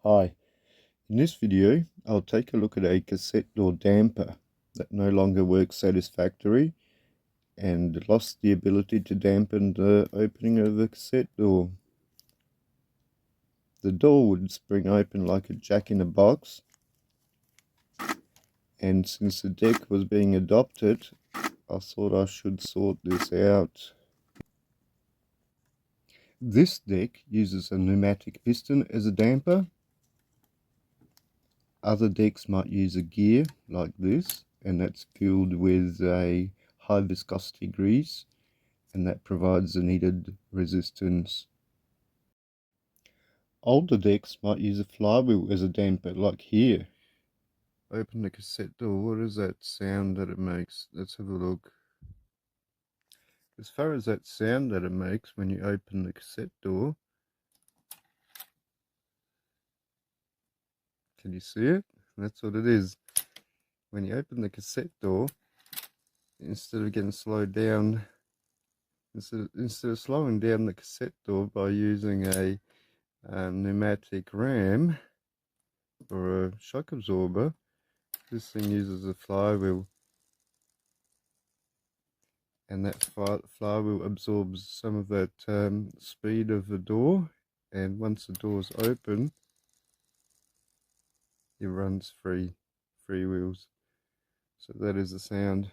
Hi, in this video I'll take a look at a cassette door damper that no longer works satisfactorily and lost the ability to dampen the opening of the cassette door. The door would spring open like a jack-in-a-box, and since the deck was being adopted, I thought I should sort this out. This deck uses a pneumatic piston as a damper. Other decks might use a gear like this, and that's filled with a high viscosity grease, and that provides the needed resistance. Older decks might use a flywheel as a damper, like here. Open the cassette door. What is that sound that it makes? Let's have a look. As far as that sound that it makes when you open the cassette door, can you see it? That's what it is. When you open the cassette door, instead of getting slowed down, instead of slowing down the cassette door by using a pneumatic ram or a shock absorber, this thing uses a flywheel, and that flywheel absorbs some of that speed of the door, and once the door is open, it runs free wheels. So that is the sound.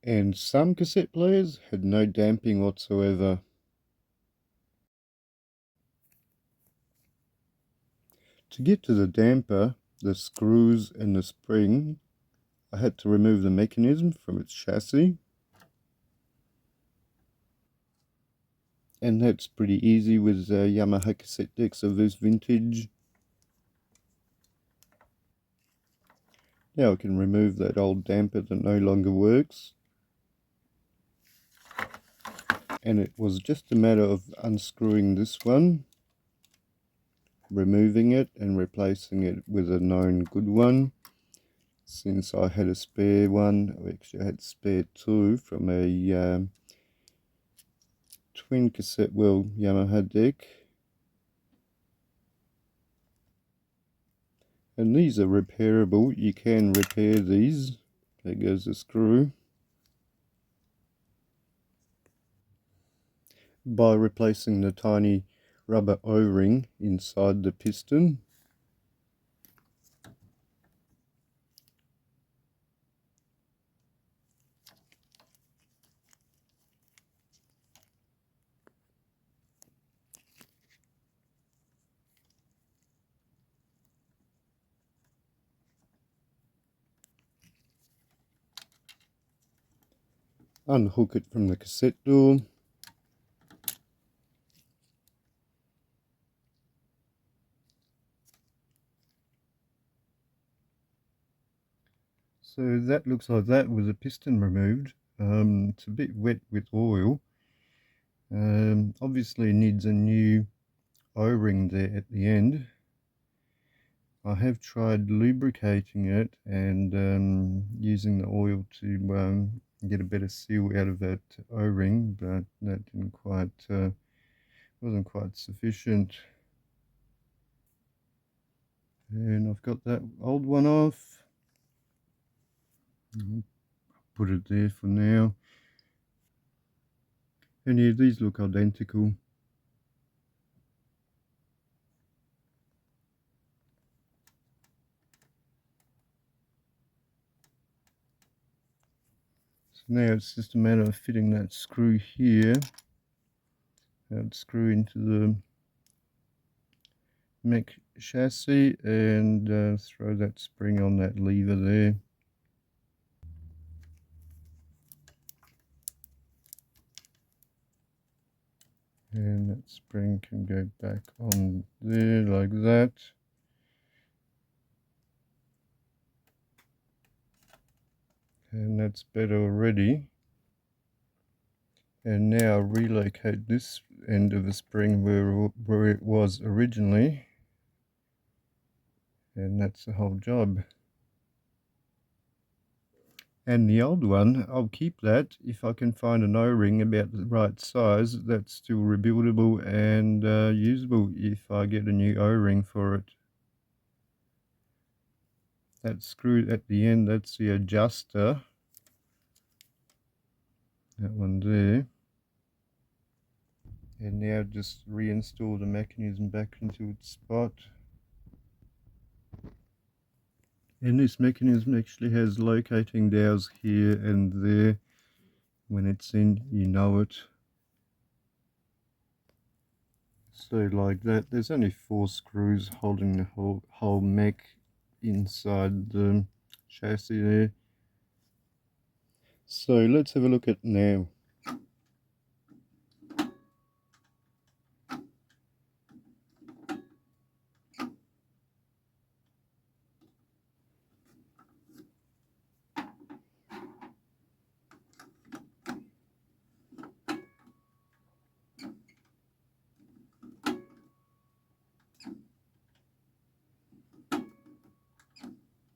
And some cassette players had no damping whatsoever. To get to the damper, the screws and the spring, I had to remove the mechanism from its chassis. And that's pretty easy with Yamaha cassette decks of this vintage. Now I can remove that old damper that no longer works. And it was just a matter of unscrewing this one, removing it and replacing it with a known good one. Since I had a spare one, actually I had spare two from a twin cassette well Yamaha deck. And these are repairable. You can repair these. There goes the screw. By replacing the tiny rubber O-ring inside the piston. Unhook it from the cassette door. So that looks like that with the piston removed. It's a bit wet with oil. Obviously needs a new O-ring there at the end. I have tried lubricating it and using the oil to get a better seal out of that O-ring, but that didn't quite wasn't quite sufficient. And I've got that old one off. Put it there for now. And yeah, these look identical. So now it's just a matter of fitting that screw here. That screw into the mech chassis and throw that spring on that lever there. And that spring can go back on there like that. And that's better already. And now relocate this end of the spring where it was originally. And that's the whole job. And the old one, I'll keep that if I can find an O-ring about the right size that's still rebuildable and usable if I get a new O-ring for it. That screw at the end, that's the adjuster. That one there. And now just reinstall the mechanism back into its spot. And this mechanism actually has locating dowels here and there. When it's in, you know it. So like that, there's only 4 screws holding the whole mech inside the chassis there. So let's have a look at now.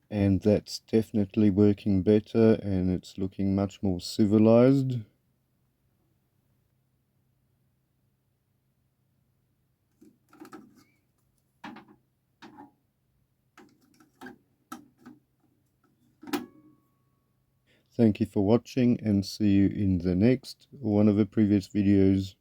And that's definitely working better, and it's looking much more civilized. Thank you for watching, and see you in the next one of the previous videos.